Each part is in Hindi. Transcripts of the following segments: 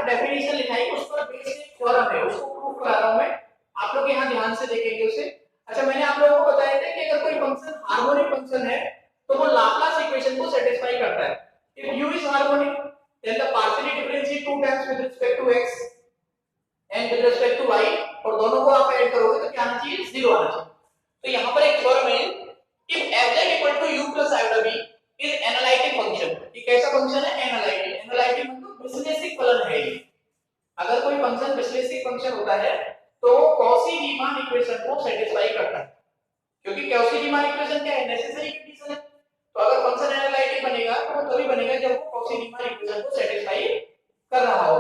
डेफिनेशन लिखाई, उस पर बेस्ड एक थ्योरम है, उसको प्रूव करा रहा हूं मैं, आप लोग यहाँ ध्यान से देखेंगे उसे। अच्छा, मैंने आप लोगों को बताया था कि अगर कोई फंक्शन हार्मोनिक फंक्शन है तो वो लाप्लास इक्वेशन को सेटिस्फाई करता है। If u is harmonic then the partially differentiate two times with respect to x and with respect to y, और दोनों को आप ऐड करोगे तो क्या आना चाहिए, 0 आना चाहिए। तो यहाँ पर एक थ्योरम है, if fz equal to u plus iota b is analytic function, ये कैसा फंक्शन है, एनालिटिक। एनालिटिक मतलब विश्लेषिक फलन है ये। अगर कोई फंक्शन विश्लेषिक फंक्शन होता है तो कॉची रीमान इक्वेशन को सेटिस्फाई करता है, क्योंकि कॉची रीमान इक्वेशन क्या है, नेसेसरी कंडीशन है। तो अगर फंक्शन एनालिटिक बनेगा तो वो तभी बनेगा जब वो कॉची रीमान इक्वेशन को सेटिस्फाई कर रहा हो।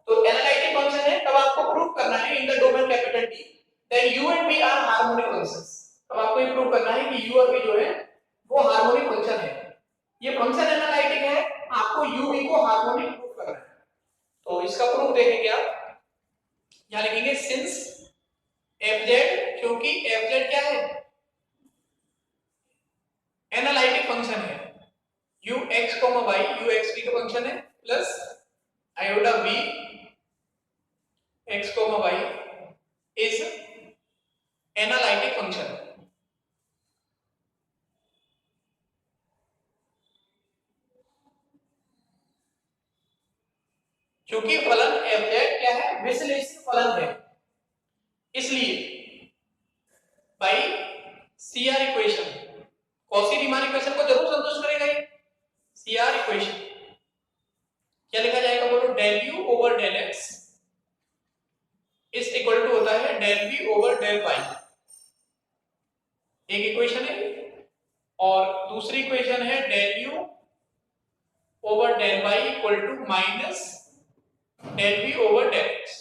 तो एनालिटिक फंक्शन है, तब आपको प्रूव करना है in the domain capital D that u and v are harmonic functions. तब आपको ये प्रूव करना है कि u और v जो है वो हार्मोनिक फंक्शन है। ये फंक्शन एनालिटिक है, आपको u v को हार्मोनिक प्रूव करना है। तो इसका प्रूफ देखेंगे आप, यहां लिखेंगे सिंस fz, क्योंकि fz क्या है, एनालिटिक फंक्शन है, ux, y ux v का फंक्शन है, plus iota v x, y is analytic function. क्योंकि फलन fz क्या है, विश्लेषिक फलन है, इसलिए by CR equation, Cauchy Riemann equation को जरूर संतुष्ट करेगा ये। CR इक्वेशन क्या लिखा जाएगा, बोलो, del u over del x is equal to होता है del v over del y। एक इक्वेशन है, और दूसरी इक्वेशन है del u over del y equal to minus del v over del x।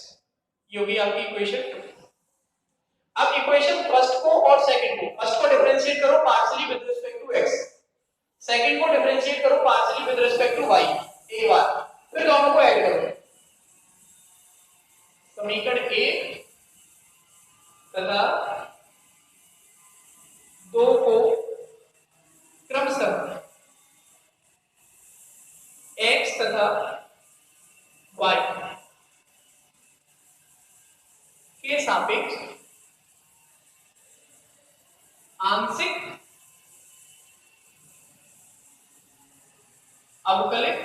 ये होगी आपकी इक्वेशन। अब इक्वेशन फर्स्ट को और सेकंड को, फर्स्ट को डिफरेंशिएट करो partially with respect to x, second को डिफरेंशिएट करो partially with respect to y एक बार, फिर दोनों को ऐड करो। समीकरण 1 तथा 2 को क्रमशः x तथा y के सापेक्ष आंशिक अवकलित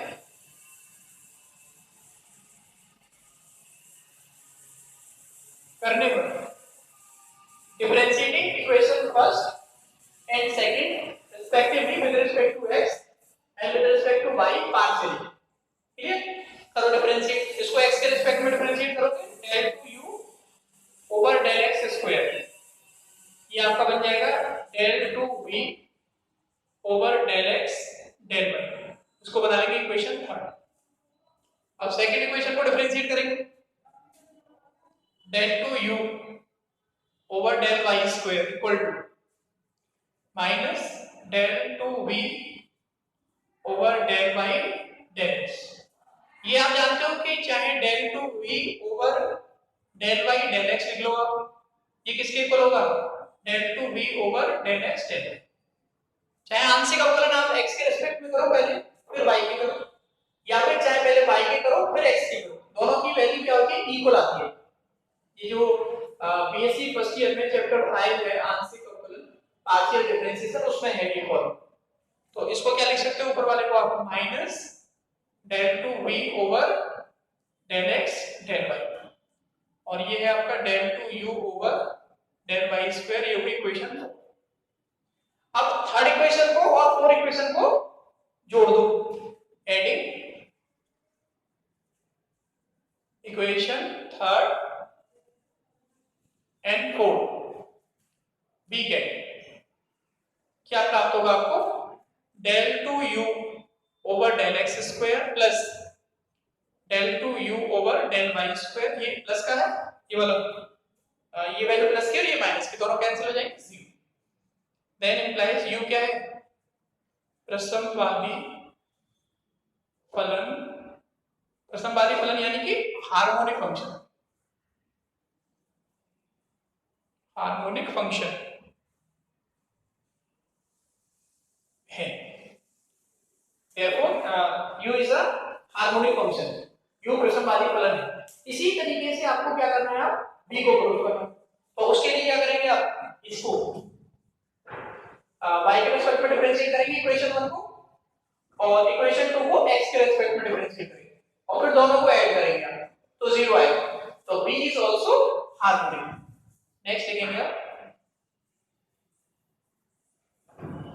करने पर differentiating equation first and second respectively with respect to x and with respect to y partially. Clear, करो डिफरेंशिएट, इसको x के रिस्पेक्ट में डिफरेंशिएट करोगे, del two u over del x square, ये आपका बन जाएगा del two v over del x del y। इसको बना लेंगे इक्वेशन थर्ड। अब सेकंड इक्वेशन को डिफरेंशिएट करेंगे, del two u over del y square equal to minus del two v over del y del x। ये आप जानते हो कि चाहे del two v over del y del x लिख लो आप, ये किसके इक्वल होगा, del two v over del x del y। चाहे आंशिक अवकलन आप x के रिस्पेक्ट में करो पहले, फिर y की करो, या फिर चाहे पहले y की करो फिर x की करो, दोनों की वैल्यू क्या होती है, इक्वल आती है। ये जो बीएससी फर्स्ट ईयर में चैप्टर 5 है आंशिक अवकलन पार्शियल डिफरेंशिएशन, उसमें है ये फॉर्म। तो इसको क्या लिख सकते हो ऊपर वाले को आप, minus del two v over del x del y, और ये है आपका del two u over del y square, ये होगी इक्वेशन। अब थर्ड इक्वेशन को और फोर्थ इक्वेशन को जोड़ दो, adding equation third and fourth, we get क्या प्राप्त होगा आपको, del two u over del x square plus del two u over del y square. ये प्लस का है, ये वाला ये वैल्यू प्लस की और ये माइनस की, दोनों कैंसिल हो जाएंगे, 0। देन इंप्लाइज u क्या है, प्रसमवादी फलन, प्रसमवादी फलन यानी कि हार्मोनिक फंक्शन, हार्मोनिक फंक्शन है। therefore u is a harmonic function, u प्रसमवादी फलन तो उसके लिए क्या करेंगे आप, इसको y के रिस्पेक्ट में डिफरेंशिएट करेंगे इक्वेशन 1 को, और इक्वेशन 2 को x के रिस्पेक्ट में डिफरेंशिएट करेंगे, और फिर दोनों को ऐड करेंगे आप, तो 0 आएगा। तो b is also harmonic. Next देखेंगे आप,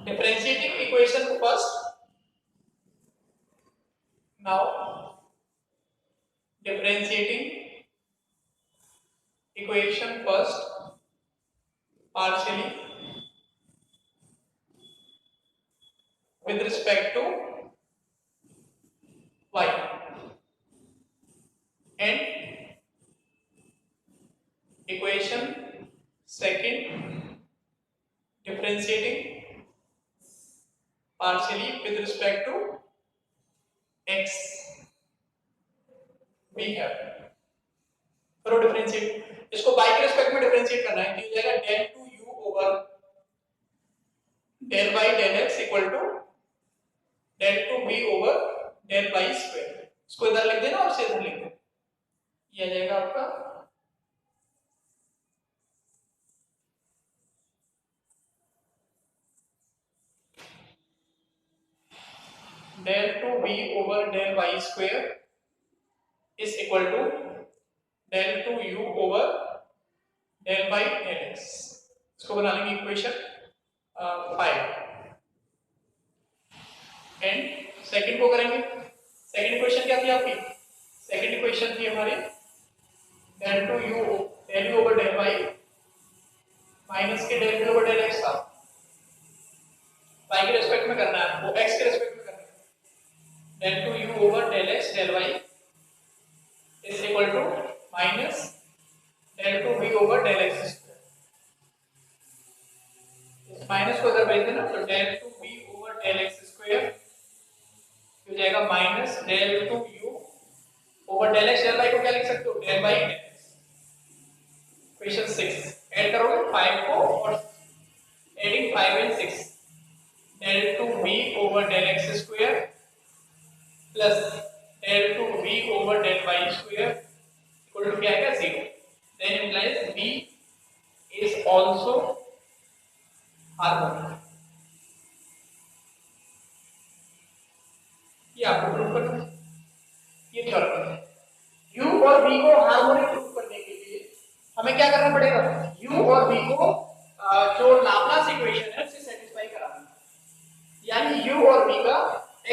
differentiating equation first. Now differentiating equation first partially with respect to y, and equation second differentiating partially with respect to x we have। करो डिफरेंशिएट, इसको y के रिस्पेक्ट में डिफरेंशिएट करना है, तो हो जाएगा del two u over del y del x equal to del two v over del y square. इसको इधर लिख देना और इधर लिख देना, ये आ जाएगा आपका del two v over del y square is equal to del two u over del y del x। इसको बना लेंगे इक्वेशन 5, एंड सेकंड को करेंगे। सेकंड इक्वेशन क्या थी आपकी, सेकंड इक्वेशन थी हमारी del two u del u over del y minus के del v over del x था, y के रिस्पेक्ट में करना है, वो x के रिस्पेक्ट में करना है। del two u over del x del y is equal to minus del two v over del x square. इस माइनस को इधर भेज देना, तो del two v over del x square हो जाएगा minus del two u over del x del y को क्या लिख सकते हो, del y del x। इक्वेशन 6 ऐड करोगे 5 को, और adding 5 and 6 del two v over del x square plus del two v over del y square equal to क्या आएगा 0। then implies v is also harmonic। ये आपको प्रूव करना है, ये थ्योरम है। u और v को हार्मोनिक प्रूव करने के लिए हमें क्या करना पड़ेगा, u और v को जो लाप्लास इक्वेशन है उससे सेटिस्फाई कराना है, यानी u और v का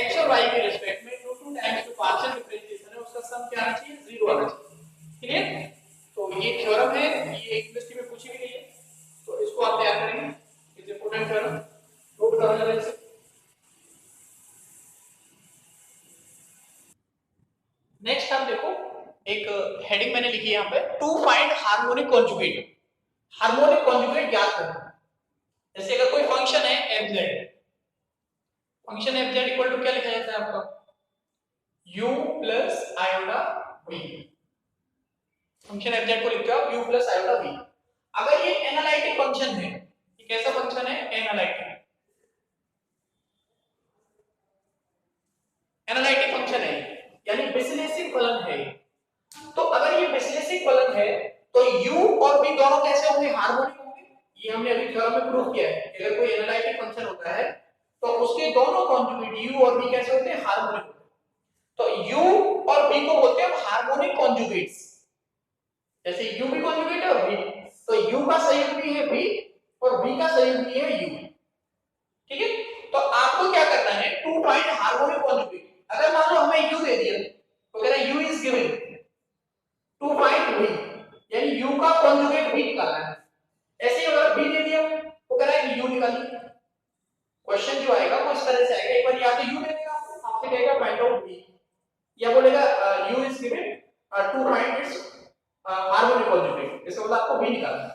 x और y के रिस्पेक्ट में जो 2 टाइम्स जो पार्शियल डिफरेंशिएशन है उसका सम क्या आना चाहिए, 0 आना चाहिए। क्लियर, तो ये थ्योरम है, ये यूनिवर्सिटी में पूछी भी गई है, तो इसको आप तैयार करेंगे, इज इंपॉर्टेंट थ्योरम, नोट कर लेना इसे। नेक्स्ट हम देखो, एक हेडिंग मैंने लिखी है यहाँ पे, to find harmonic conjugate. Harmonic conjugate ज्ञात करना। जैसे अगर कोई फंक्शन है fz, function fz equal to क्या लिखा जाता है आपका, u plus iota v। Function fz को लिखते हो आप u प्लस आयोटा v। अगर ये एनालिटिक फंक्शन है, ये कैसा फंक्शन है, एनालिटिक, एनालिटिक फंक्शन है, यानी विश्लेषिक फलन है। तो अगर ये विश्लेषिक फलन है तो u और v दोनों कैसे होंगे, हार्मोनिक होंगे। ये हमने अभी थ्योरम में प्रूव किया है, अगर कोई एनालिटिक फंक्शन होता है तो उसके दोनों कॉन्जुगेट u और v कैसे होते हैं, हार्मोनिक होते हैं। तो u और v को बोलते हैं हार्मोनिक कॉन्जुगेट्स। जैसे u भी कॉन्जुगेट है और v, तो u का सहयोगी है v और v का सहयोगी है u। ठीक है, तो आपको क्या करना है, टू फाइंड हार्मोनिक कॉन्जुगेट। अगर मान लो हमें u दे दिया तो कह रहा है u is given, to find v यानी u का कॉन्जुगेट v निकालना है। ऐसे ही अगर v दे दिया तो कह रहा है कि u निकालिए। क्वेश्चन जो आएगा वो इस तरह से आएगा, एक बार या तो u दे देगा आपको, आपसे कहेगा फाइंड आउट v, या बोलेगा u is given to find its harmonic conjugate, इसका मतलब आपको v निकालना है।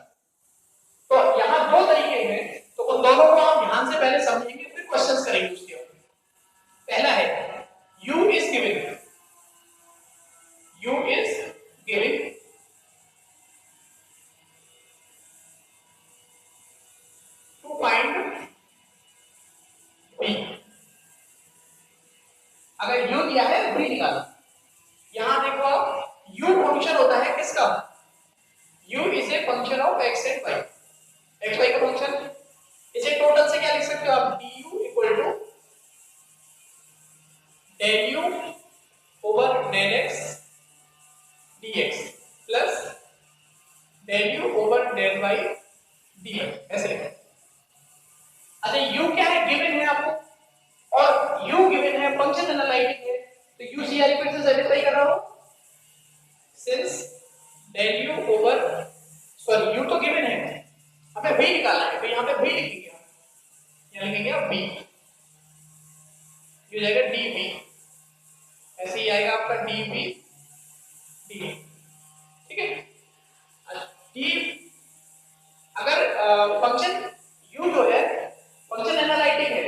तो यहां दो तरीके हैं, तो उन दोनों को आप ध्यान से पहले समझेंगे फिर क्वेश्चंस करेंगे उसके ऊपर। पहला है u is given, u is given to find v। अगर u दिया है v निकालना। यहां देखो आप, u फंक्शन होता है किसका, u is a function function of x and y, x y का फंक्शन। इसे टोटल से क्या लिख सकते हो आप, du equal to del u over del x dx plus del u over del y dy, ऐसे लिखा। अच्छा u क्या है, गिवन है आपको, और u गिवन है, फंक्शन एनालिटिक है, तो u CR इक्वेशन से सेटिस्फाई कर रहा हो, since del u over, sorry u तो गिवन है, हमें v निकालना है, तो यहाँ पे v लिखेंगे, यहाँ लिखेंगे आप v, ये हो जाएगा dv, ऐसे ही आएगा आपका dv dy, ठीक है। d अगर फंक्शन u जो है फंक्शन एनालिटिक है,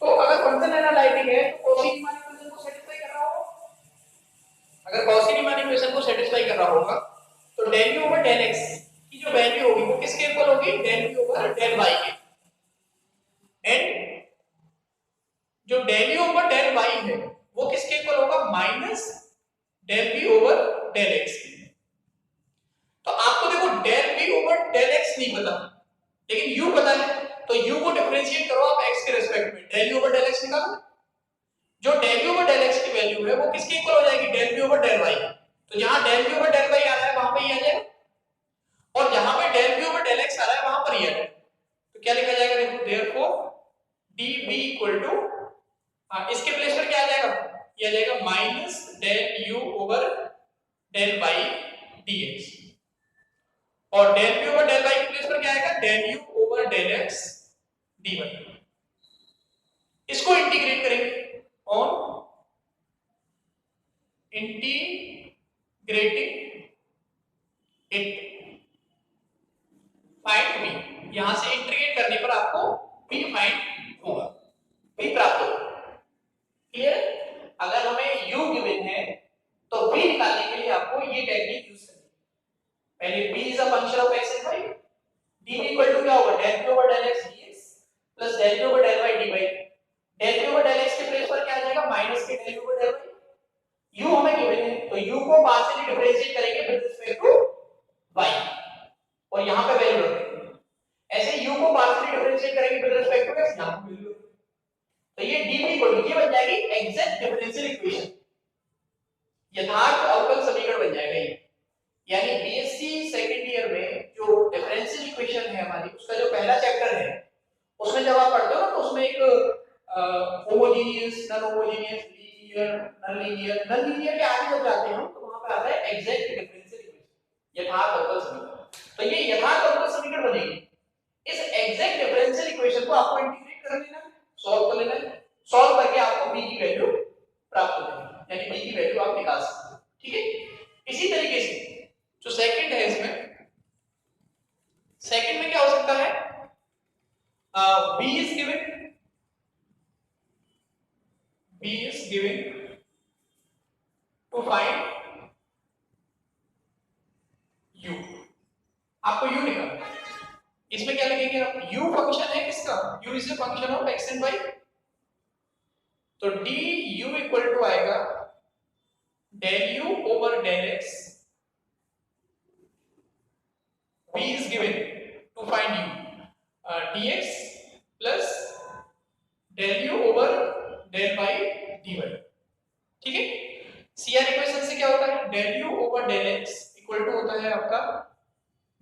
तो अगर फंक्शन एनालिटिक है तो कॉची रीमान इक्वेशन को सेटिस्फाई कर रहा होगा, अगर कॉची रीमान इक्वेशन को सेटिस्फाई कर रहा होगा तो del u over del x की जो वैल्यू होगी वो किसके इक्वल होगी, del v over del y के, एंड जो del u over del y है वो किसके इक्वल होगा, minus del v over del x। तो आपको देखो del v over del x नहीं पता, लेकिन u पता है, तो u को डिफरेंशिएट करो आप x के रिस्पेक्ट में, del u over del x निकालो, जो del u over del x की वैल्यू है वो किसके इक्वल हो जाएगी, del v over del y, तो जहां del v over del y आ रहा है वहां पे ही आ जाएगा, और जहां पे del v over del x आ रहा है वहां पर ही आ जाएगा, तो क्या लिखा जाएगा, देखो देयरफॉर dv इक्वल टू, इसके प्लेस पर क्या आ जाएगा, ये आ जाएगा minus del u over del y dx, और del v over del y के प्लेस पर क्या आएगा, del u over del x dy, इसको इंटीग्रेट करेंगे on integrating it find v, यहां से इंटीग्रेट करने पर आपको v फाइंड होगा, v प्राप्त होगा, क्लियर। अगर हमें u गिवन है तो v निकालने के लिए आपको ये टेक्निक यूज करनी है, पहले v is a function of x and y, dv equal to क्या होगा, del v over del x dx plus del v over del y dy, del v over del x के प्लेस पर क्या आ जाएगा, माइनस के del v over del y, u हमें गिवन है तो u को पार्शियली डिफरेंशिएट करेंगे विद रिस्पेक्ट टू y, और यहां पे वैल्यू रखेंगे, ऐसे u को पार्शियली डिफरेंशिएट करेंगे विद रिस्पेक्ट टू x, यहां पे वैल्यू, तो ये dv इक्वल टू, ये बन जाएगी एग्जैक्ट डिफरेंशियल इक्वेशन, यथार्थ अवकल समीकरण बन जाएगा ये, यानी बीएससी सेकंड ईयर में जो डिफरेंशियल इक्वेशन है हमारी, उसका जो पहला चैप्टर है उसमें जब आप पढ़ते हो ना तो उसमें एक homogeneous, non homogeneous, linear, non linear, non linear के आगे जब जाते हैं तो वहां पे आता है एग्जैक्ट डिफरेंशियल इक्वेशन, यथार्थ अवकल समीकरण, तो ये यथार्थ अवकल समीकरण बनेगी, इस एग्जैक्ट डिफरेंशियल इक्वेशन को आपको इंटीग्रेट कर लेना है, सॉल्व कर लेना है, सॉल्व करके आपको b की वैल्यू प्राप्त हो जाएगी, यानी b की वैल्यू आप निकाल सकते हो, ठीक है। इसी तरीके से जो सेकंड है, इसमें सेकंड में क्या हो सकता है, b is given to find u, आपको u निकालना है, इसमें क्या लिखेंगे आप, u फंक्शन है किसका, u is a function of x and y, तो du इक्वल टू आएगा del u over del x, b is given to find u, dx plus del u over del y dy, ठीक है। CR इक्वेशन से क्या होता है, del u over del x equal to होता है आपका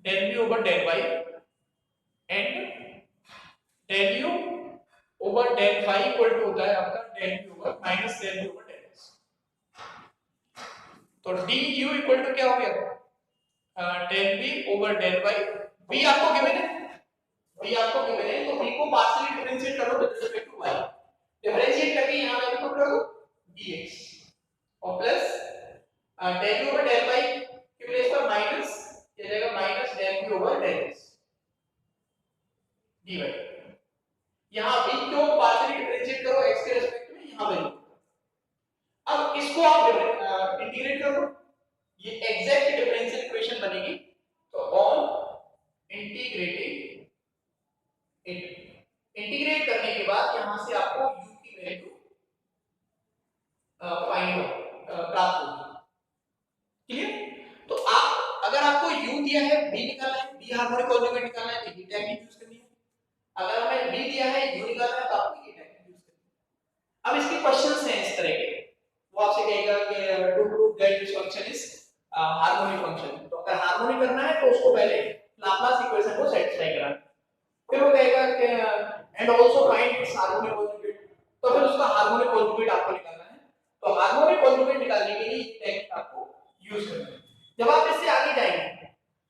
del v over del y and del u over del y equal to होता है आपका del v over minus del v over del x, तो du इक्वल टू क्या हो गया, del v over del y, v आपको गिवन है, v आपको गिवन है, तो v को पार्शियली डिफरेंशिएट करो with respect to y, differentiate करके यहां वैल्यू पुट कर दो dx, और plus del u over del y के प्लेस पर माइनस, ये जाएगा minus del v over del x dy, यहां v को पार्शियली डिफरेंशिएट करो x के रिस्पेक्ट में, यहां वैल्यू, अब इसको आप इंटीग्रेट करो, ये एग्जैक्ट डिफरेंशियल इक्वेशन बनेगी, तो ऑन इंटीग्रेटिंग इट, इंटीग्रेट करने के बाद यहां से आपको u की वैल्यू फाइंड प्राप्त होगी, क्लियर। तो आप अगर आपको u दिया है बी निकालना है, बी हार्मोनिक कॉन्जुगेट निकालना है तो ये टेक्निक यूज करनी है। अगर हमें बी दिया है यू निकालना है तो आपको ये टेक्निक यूज करनी है। अब इसके क्वेश्चंस हैं इस तरह के, वो आपसे कहेगा कि to prove that this function is harmonic function, तो अगर हार्मोनिक करना है तो उसको पहले लाप्लास इक्वेशन को सेटिस्फाई कराना, फिर वो कहेगा कि and also find its harmonic conjugate, तो फिर उसका हार्मोनिक कॉन्जुगेट आपको निकालना है। तो हार्मोनिक कॉन्जुगेट निकालने के लिए ये टेक्निक आपको यूज करना है। जब आप इससे आगे जाएंगे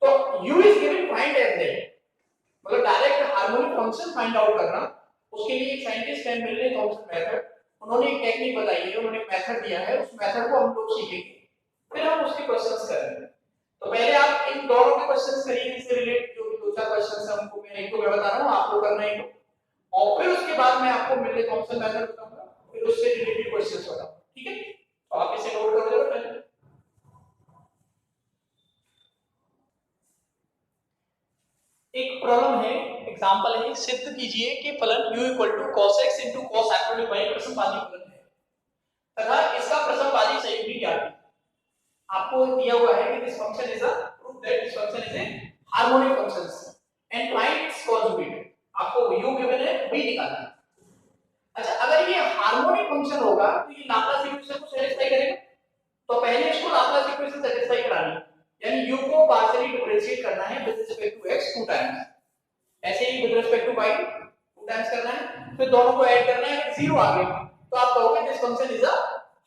तो u is given find as that, मतलब direct harmonic function find out करना, उसके लिए एक साइंटिस्ट है मिलने थॉमसन मेथड, उन्होंने एक टेक्निक बताई है, उन्होंने एक मेथड दिया है, उस मेथड को हम लोग सीखेंगे, फिर हम उसके क्वेश्चंस करेंगे। तो पहले आप इन दोनों के क्वेश्चंस करिए, इससे रिलेटेड जो भी दो चार क्वेश्चंस हैं उनको मैं एक को मैं बता रहा हूं, आप लोग करना है, और फिर उसके बाद मैं आपको मिलने थॉमसन मेथड बताऊंगा, फिर उससे रिलेटेड क्वेश्चंस बताऊंगा, ठीक है? तो आप इसे नोट कर लो पहले। एक प्रॉब्लम है, एग्जांपल है, सिद्ध कीजिए कि फलन u = cos x * cos hyperbolic y प्रसमवादी फलन है तथा इसका प्रसमवादी संयुग्मी ज्ञात है। आपको दिया हुआ है कि this function is a proof that this function is a harmonic function and find its conjugate, आपको u गिवन है, v निकालना है। अच्छा, अगर ये हार्मोनिक फंक्शन होगा तो ये लाप्लास इक्वेशन को सैटिस्फाई करेगा, तो पहले इसको लाप्लास इक्वेशन सैटिस्फाई करानी है, यानी u को पार्शियली डिफरेंशिएट करना है with respect to x 2 times, ऐसे ही with respect to y 2 times करना है, फिर दोनों को ऐड करना है, अगर 0 आ गया तो आप कहोगे this function is a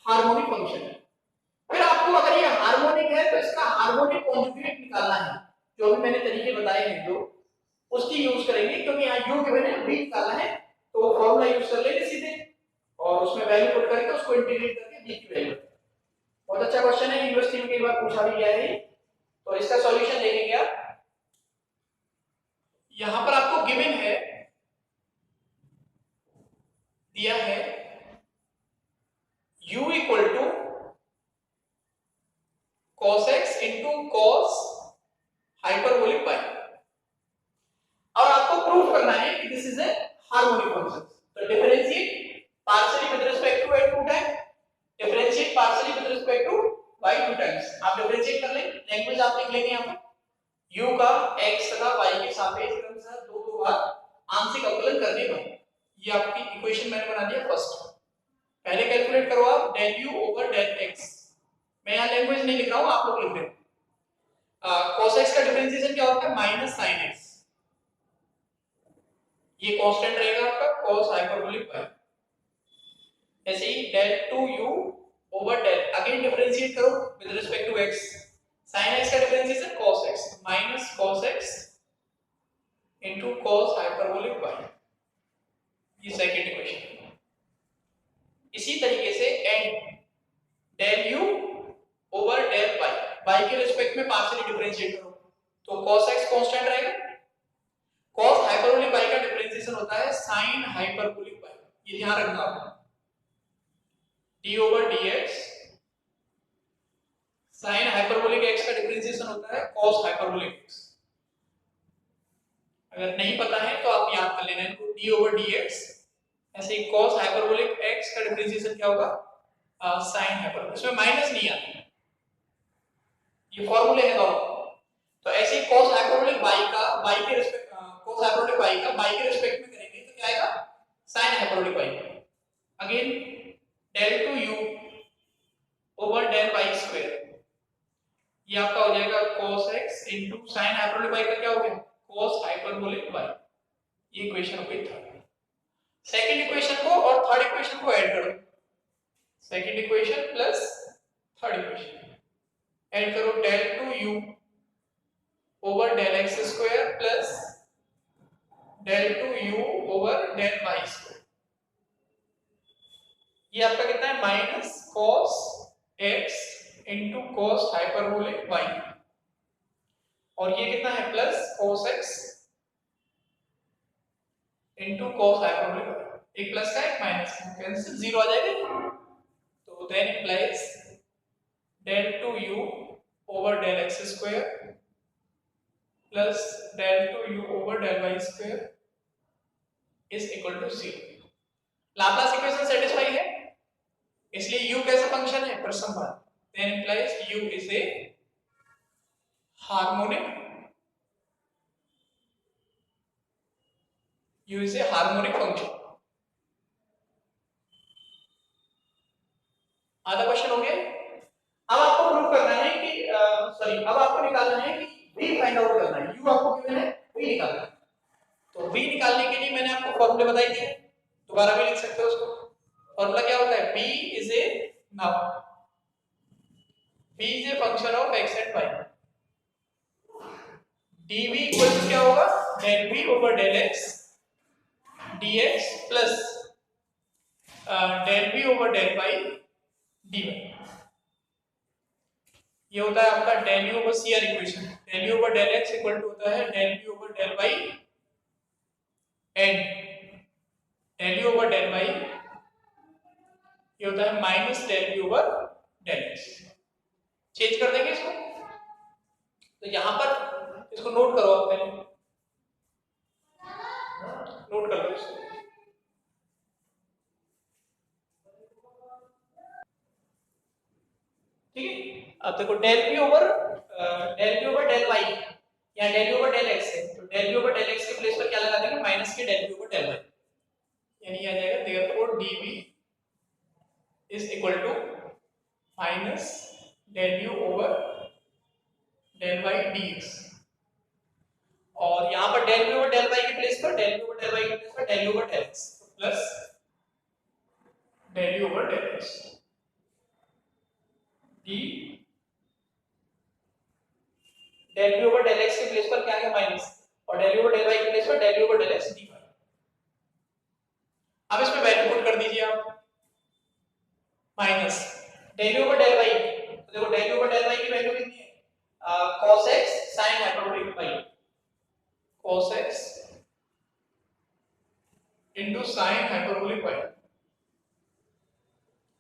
harmonic function. फिर आपको अगर ये हार्मोनिक है तो इसका हार्मोनिक कॉन्जुगेट निकालना है, जो भी मैंने तरीके बताए हैं जो उसकी यूज करेंगे, क्योंकि यहाँ u गिवन है, v निकालना है, तो वो फार्मूला यूज कर लेंगे सीधे और उसमें वैल्यू पुट करके उसको इंटीग्रेट करके v की वैल्यू। बहुत अच्छा क्वेश्चन है, यूनिवर्सिटी में कई बार पूछा भी गया है, तो इसका सॉल्यूशन देखेंगे आप। यहां पर आपको गिवन है, दिया है u = cos x * cos hyperbolic y, और आपको प्रूव करना है कि this is a harmonic function. तो differentiate partially with respect to x 2 time, differentiate partially with respect to y 2 times, आप डिफरेंशिएट कर लें, लैंग्वेज आप लिख लेंगे यहां पर u का x तथा y के सापेक्ष क्रमशः दो बार आंशिक अवकलन करने पर, ये आपकी इक्वेशन मैंने बना दिया फर्स्ट। पहले कैलकुलेट करो आप del u over del x, मैं यहां लैंग्वेज नहीं लिख रहा हूं, आप लोग लिख रहे हैं। cos x का डिफरेंशिएशन क्या होता है, -sin x, ये कांस्टेंट रहेगा आपका cos हाइपरबोलिक y। ऐसे ही del 2u over del, again differentiate करो with respect to x, sin x का differentiation cos x minus cos x into cos hyperbolic y, ये सेकंड इक्वेशन। इसी तरीके से and del u over del y, y के रिस्पेक्ट में पार्शियली डिफरेंशिएट करो तो cos x कांस्टेंट रहेगा, cos हाइपरबोलिक y का डिफरेंशिएशन होता है sin हाइपरबोलिक y, ये ध्यान रखना आपको, d over dx, sin hyperbolic x का डिफरेंशिएशन होता है cos हाइपरबोलिक x। अगर नहीं पता है तो आप याद कर लेना इनको, d over dx, ऐसे ही cos हाइपरबोलिक x का डिफरेंशिएशन क्या होगा, sin हाइपरबोलिक, इसमें माइनस नहीं आता, ये फार्मूले हैं दोनों। तो ऐसे ही cos हाइपरबोलिक y का y के रिस्पेक्ट, cos हाइपरबोलिक y का y के रिस्पेक्ट में करेंगे तो क्या आएगा, sin hyperbolic y। Again del 2u over del y square, ये आपका हो जाएगा cos x into sin hyperbolic y का क्या हो गया, cos हाइपरबोलिक y, ये इक्वेशन हो गई थर्ड। सेकंड इक्वेशन को और थर्ड इक्वेशन को ऐड करो, second equation plus third equation add करो, del 2u over del x square plus del 2u over del y square, ये आपका कितना है, minus cos x into cos hyperbolic y, और ये कितना है, plus cos x into cos hyperbolic y, एक प्लस का एक माइनस का कैंसिल, जीरो आ जाएगा, तो then implies del 2u over del x square plus del 2u over del y square is equal to 0। Laplace equation satisfy है, इसलिए u कैसा फंक्शन है, प्रसमवाद, then implies u is a harmonic u is a harmonic function. आधा क्वेश्चन हो गया। अब आपको प्रूव करना है कि सॉरी अब आपको निकालना है कि v फाइंड आउट करना है। u आपको गिवन है, v निकालना है। तो v निकालने के लिए मैंने आपको फॉर्मूले बताई दिए, दोबारा भी लिख सकते हो उसको। फॉर्मूला क्या होता है, v is a now v is a function of x and y। dv equal to क्या होगा, del v over del x dx plus del v over del y dy। ये होता है आपका del u over CR equation. del u over del x equal to होता है del v over del y and del u over del y ये होता है minus del v over del x। Change कर देंगे इसको, तो यहां पर इसको नोट करो आप, पहले नोट कर लो इसको। ठीक है, अब देखो del v over del y या del v over del x है, तो del v over del x के प्लेस पर क्या लगा देंगे, माइनस के del v over del y, यानी आ जाएगा therefore dv is equal to minus del u over del y dx। और यहां पर del v over del y के प्लेस पर del v over del y के प्लेस पर del u over del x plus del u over del x d del v over del x के प्लेस पर क्या आ गया माइनस, और del u over del y के प्लेस पर del u over del x dy। अब इसमें वैल्यू पुट कर दीजिए आप, minus del u over del y, तो देखो del u over del y की वैल्यू कितनी है, cos x sin hyperbolic y, cos x into sin hyperbolic y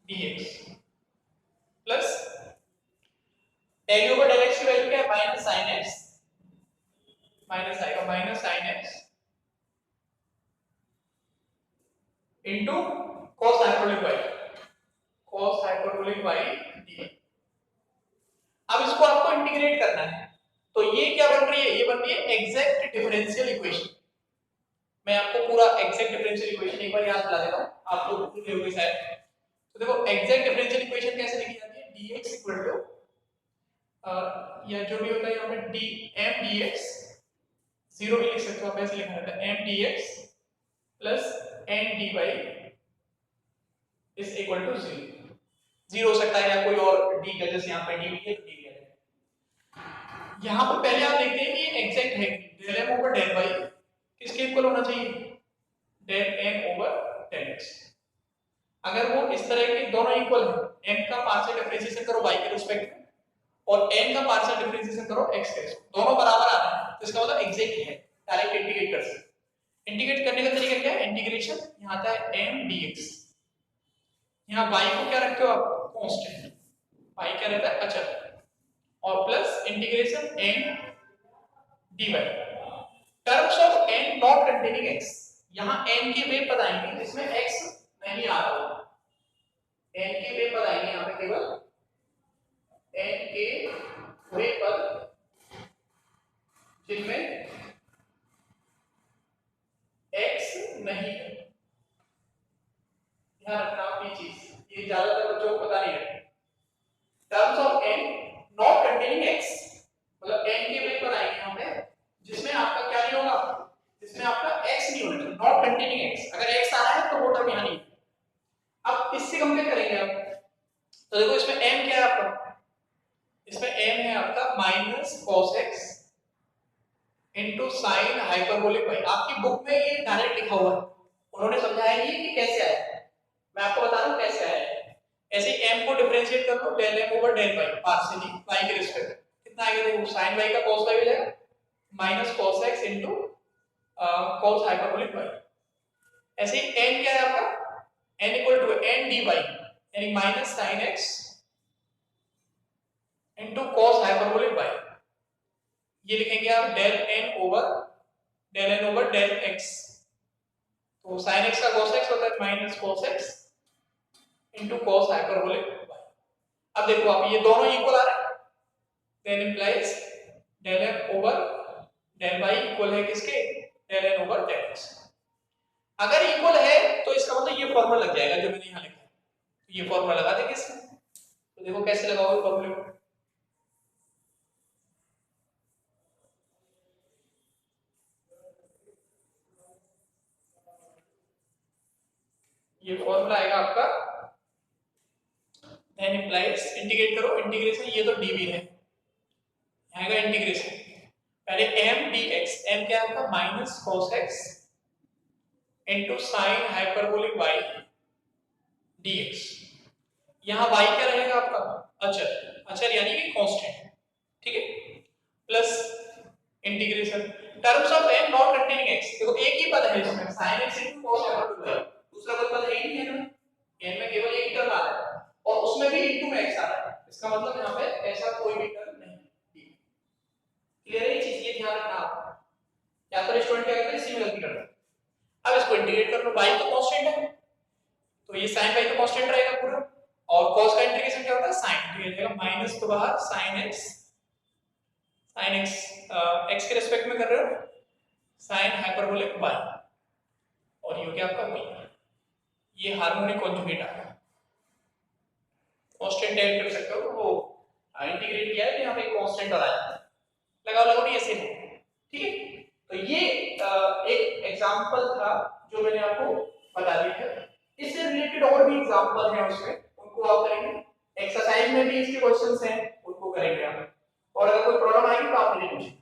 dx plus del u over del x की वैल्यू क्या है, माइनस sin x, माइनस आएगा minus sin x into cos hyperbolic y, cos hyperbolic y dx। अब इसको आपको इंटीग्रेट करना है, तो ये क्या बन रही है, ये बन रही है एग्जैक्ट डिफरेंशियल इक्वेशन। मैं आपको पूरा एग्जैक्ट डिफरेंशियल इक्वेशन एक बार याद दिला देता हूं, आप लोग भूल गए होंगे शायद। तो देखो एग्जैक्ट डिफरेंशियल इक्वेशन कैसे लिखी जाती है, dx इक्वल टू या जो भी होता है यहाँ पे m dx, जीरो भी लिख सकते हो आप, ऐसे लिखना रहता है m dx plus n dy is equal to 0। Zero हो सकता है या कोई और d का, जैसे यहाँ पे dy है तो dy है। यहाँ पर पहले आप देखते हैं कि ये एग्जैक्ट है, del m over del y किसके इक्वल होना चाहिए, del n over del x। अगर वो इस तरह के दोनों इक्वल है, m का पार्शियल डिफरेंशिएशन करो y के रिस्पेक्ट में और n का पार्शियल डिफरेंशिएशन करो x के रिस्पेक्ट, दोनों बराबर आ रहे हैं, तो इसका मतलब एग्जैक्ट है, डायरेक्ट इंटीग्रेट कर सकते। इंटीग्रेट करने का तरीका क्या है, इंटीग्रेशन यहाँ आता है m dx, यहाँ y को क्या रखते हो आप, कांस्टेंट, y क्या रहता है अचल, और plus integration n dy terms of n not containing x। यहाँ n के वे पद आएंगे जिसमें x नहीं आ रहा होगा, n के वे पद आएंगे यहाँ पे केवल n के वे पद जिनमें x नहीं है। ध्यान रखना आप ये चीज, ये ज्यादातर बच्चों को पता नहीं है। Terms of n not containing x मतलब n के वे पद आएंगे यहाँ पे जिसमें आपका क्या नहीं होगा, जिसमें आपका x नहीं होना चाहिए, नॉट कंटेनिंग x। अगर x आ रहा है तो वो टर्म यहाँ नहीं। अब इससे कंपेयर करेंगे आप, तो देखो इसमें m क्या है आपका, इसमें m है आपका minus cos x into sin hyperbolic y। आपकी बुक में ये डायरेक्ट लिखा हुआ है, उन्होंने समझाया नहीं है कि कैसे आया है, मैं आपको बता रहा हूँ कैसे आया है। ऐसे m को डिफरेंशिएट कर लो del m over del y partially y के रिस्पेक्ट, कितना आएगा देखो, sin y का cos y हो जाएगा minus cos x into cos hyperbolic y। ऐसे ही n क्या है आपका, n equal to n dy यानी minus sin x into cos hyperbolic y। ये लिखेंगे आप del n over del x, तो sin x का cos x होता है minus cos x into cos hyperbolic y। अब देखो आप ये दोनों इक्वल आ रहे हैं, then implies del m over del y equal है किसके, del n over del x। अगर इक्वल है तो इसका मतलब ये फॉर्मूला लग जाएगा जो मैंने यहाँ लिखा है, ये फॉर्मूला लगा देंगे इसमें। तो देखो कैसे लगाओगे फॉर्मूले को। ये फॉर्मूला आएगा आपका then implies, इंटीग्रेट करो, इंटीग्रेशन ये तो dv है, आएगा इंटीग्रेशन पहले m dx, m क्या है आपका minus cos x into sin hyperbolic y dx। यहाँ y क्या रहेगा आपका अचर, अचर यानी कि कांस्टेंट, ठीक है, plus integration terms of m not containing x। देखो एक ही पद है इसमें sin x into cos x, दूसरा पद है ही नहीं है ना, n में केवल एक टर्म आ रहा है और उसमें भी इनटू में x आ रहा है, इसका मतलब यहाँ पे ऐसा कोई भी टर्म नहीं। क्लियर है ये चीज, ये ध्यान रखना आप, या तो स्टूडेंट क्या करते हैं इसी में गलती करते हैं। अब इसको इंटीग्रेट कर लो, y तो कांस्टेंट है तो ये sin y तो कांस्टेंट रहेगा पूरा, और cos का इंटीग्रेशन क्या होता है sin, तो ये जाएगा माइनस तो बाहर sin x x के रिस्पेक्ट में कर रहे हो sin हाइपरबोलिक y, और ये क्या आपका y, ये हार्मोनिक कॉन्जुगेट आ गया, कांस्टेंट ऐड कर सकते हो तो वो इंटीग्रेट किया है तो यहाँ पे कांस्टेंट आ जाता है, लगाओ ये सेम, ठीक है। तो ये एक एग्जांपल था जो मैंने आपको बता दिया है, इससे रिलेटेड और भी एग्जांपल हैं उसमें, उनको आप करेंगे, एक्सरसाइज में भी इसके क्वेश्चंस हैं उनको करेंगे आप, और अगर कोई प्रॉब्लम आएगी तो आप मुझे पूछिए।